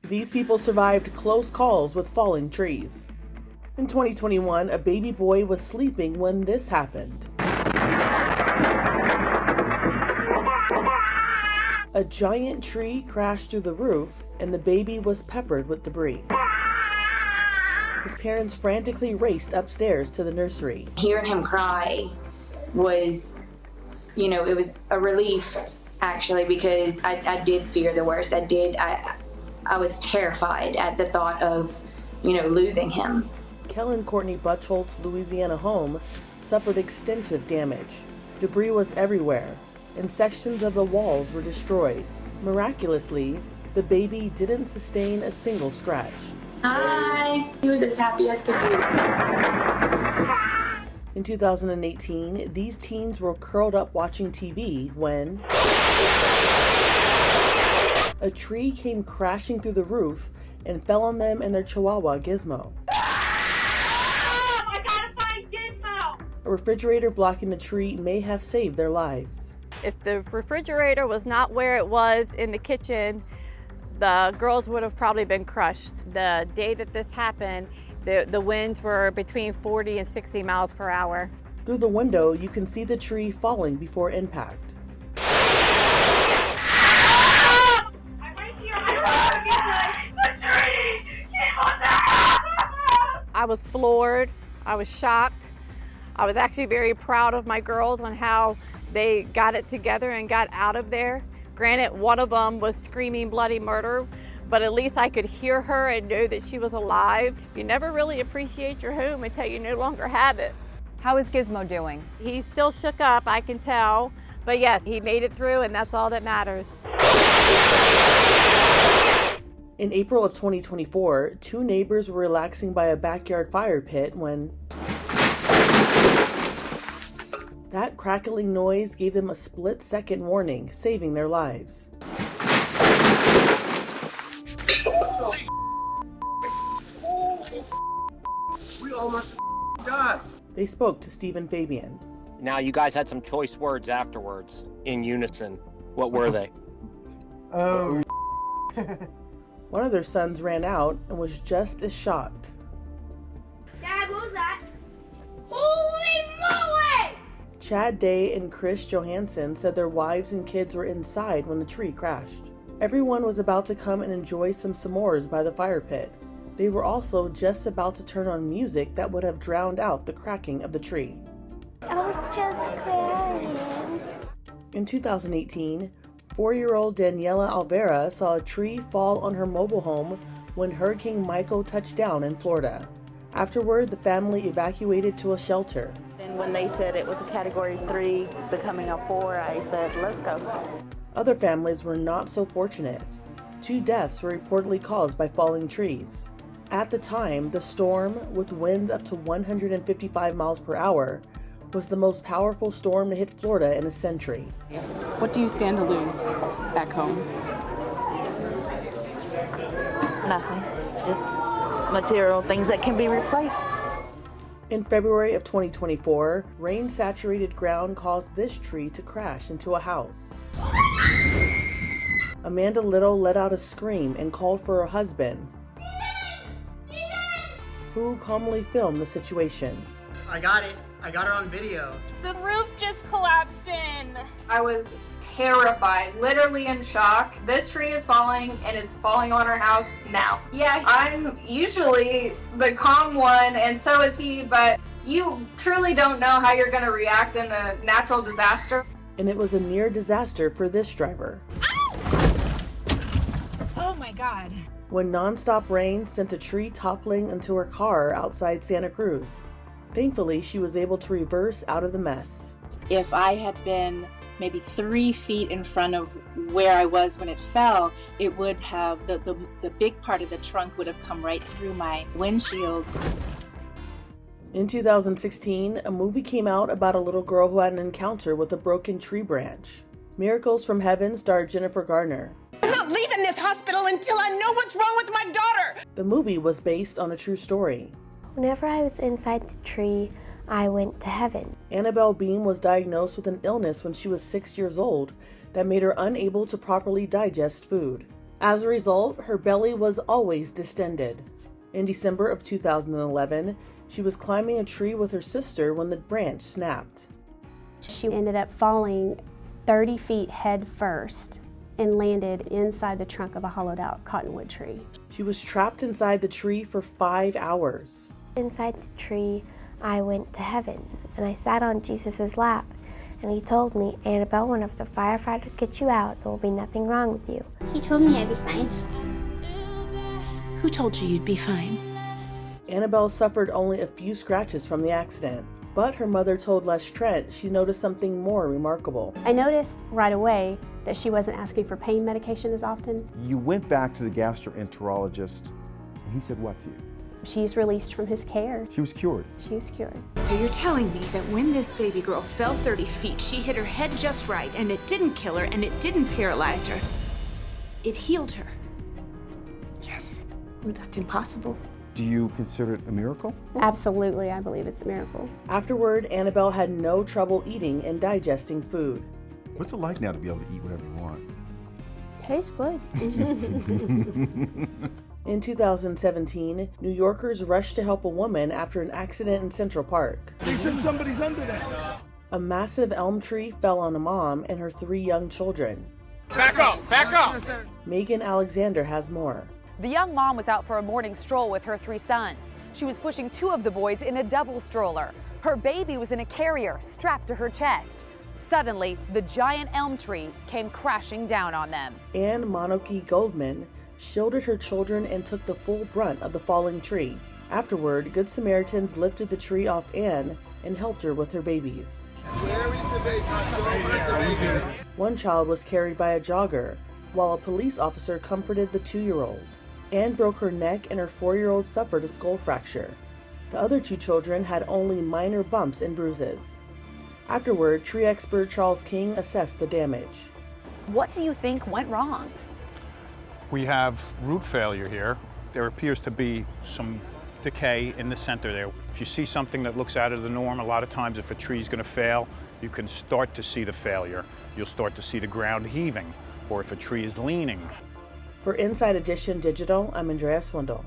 These people survived close calls with falling trees. In 2021, a baby boy was sleeping when this happened. A giant tree crashed through the roof, and the baby was peppered with debris. His parents frantically raced upstairs to the nursery. Hearing him cry was, it was a relief, actually, because I did fear the worst. I was terrified at the thought of, losing him. Kellen Courtney Butchholt's Louisiana home suffered extensive damage. Debris was everywhere, and sections of the walls were destroyed. Miraculously, the baby didn't sustain a single scratch. Hi! He was as happy as could be. In 2018, these teens were curled up watching TV when a tree came crashing through the roof and fell on them and their chihuahua, Gizmo. I gotta find Gizmo! A refrigerator blocking the tree may have saved their lives. If the refrigerator was not where it was in the kitchen, the girls would have probably been crushed. The day that this happened, the winds were between 40 and 60 miles per hour. Through the window, you can see the tree falling before impact. I was floored. I was shocked. I was actually very proud of my girls on how they got it together and got out of there. Granted, one of them was screaming bloody murder, but at least I could hear her and know that she was alive. You never really appreciate your home until you no longer have it. How is Gizmo doing? He's still shook up, I can tell, but yes, he made it through, and that's all that matters. In April of 2024, two neighbors were relaxing by a backyard fire pit when that crackling noise gave them a split-second warning, saving their lives. We almost died. They spoke to Stephen Fabian. Now, you guys had some choice words afterwards in unison. What were they? Oh. One of their sons ran out and was just as shocked. Dad, what was that? Holy moly! Chad Day and Chris Johansson said their wives and kids were inside when the tree crashed. Everyone was about to come and enjoy some s'mores by the fire pit. They were also just about to turn on music that would have drowned out the cracking of the tree. I was just crying. In 2018, 4-year-old Daniela Alvera saw a tree fall on her mobile home when Hurricane Michael touched down in Florida. Afterward, the family evacuated to a shelter. And when they said it was a Category 3 becoming a 4, I said, let's go. Other families were not so fortunate. 2 deaths were reportedly caused by falling trees. At the time, the storm, with winds up to 155 miles per hour, was the most powerful storm to hit Florida in a century. What do you stand to lose back home? Nothing. Just material things that can be replaced. In February of 2024, rain-saturated ground caused this tree to crash into a house. Amanda Little let out a scream and called for her husband, who calmly filmed the situation. I got it. I got it on video. The roof just collapsed in. I was terrified, literally in shock. This tree is falling and it's falling on our house now. Yeah, I'm usually the calm one and so is he, but you truly don't know how you're gonna react in a natural disaster. And it was a near disaster for this driver. Oh my God. When nonstop rain sent a tree toppling into her car outside Santa Cruz. Thankfully, she was able to reverse out of the mess. If I had been maybe 3 feet in front of where I was when it fell, it would have, the big part of the trunk would have come right through my windshield. In 2016, a movie came out about a little girl who had an encounter with a broken tree branch. Miracles from Heaven starred Jennifer Garner. I'm not leaving this hospital until I know what's wrong with my daughter! The movie was based on a true story. Whenever I was inside the tree, I went to heaven. Annabelle Beam was diagnosed with an illness when she was 6 years old that made her unable to properly digest food. As a result, her belly was always distended. In December of 2011, she was climbing a tree with her sister when the branch snapped. She ended up falling 30 feet head first and landed inside the trunk of a hollowed out cottonwood tree. She was trapped inside the tree for 5 hours. Inside the tree, I went to heaven, and I sat on Jesus' lap, and he told me, Annabelle, when if the firefighters get you out, there will be nothing wrong with you. He told me I'd be fine. Who told you you'd be fine? Annabelle suffered only a few scratches from the accident, but her mother told Les Trent she noticed something more remarkable. I noticed right away that she wasn't asking for pain medication as often. You went back to the gastroenterologist, and he said what to you? She's released from his care. She was cured. She was cured. So you're telling me that when this baby girl fell 30 feet, she hit her head just right, and it didn't kill her, and it didn't paralyze her. It healed her. Yes. Well, that's impossible. Do you consider it a miracle? Absolutely, I believe it's a miracle. Afterward, Annabelle had no trouble eating and digesting food. What's it like now to be able to eat whatever you want? Tastes good. In 2017, New Yorkers rushed to help a woman after an accident in Central Park. They said somebody's under there. A massive elm tree fell on a mom and her 3 young children. Back up! Back up! Megan Alexander has more. The young mom was out for a morning stroll with her 3 sons. She was pushing 2 of the boys in a double stroller. Her baby was in a carrier strapped to her chest. Suddenly, the giant elm tree came crashing down on them. Anne Monoki Goldman shielded her children and took the full brunt of the falling tree. Afterward, Good Samaritans lifted the tree off Anne and helped her with her babies. Where is the baby? Show me the baby. One child was carried by a jogger, while a police officer comforted the 2-year-old. Anne broke her neck and her 4-year-old suffered a skull fracture. The other 2 children had only minor bumps and bruises. Afterward, tree expert Charles King assessed the damage. What do you think went wrong? We have root failure here. There appears to be some decay in the center there. If you see something that looks out of the norm, a lot of times if a tree's going to fail, you can start to see the failure. You'll start to see the ground heaving, or if a tree is leaning. For Inside Edition Digital, I'm Andrea Swindall.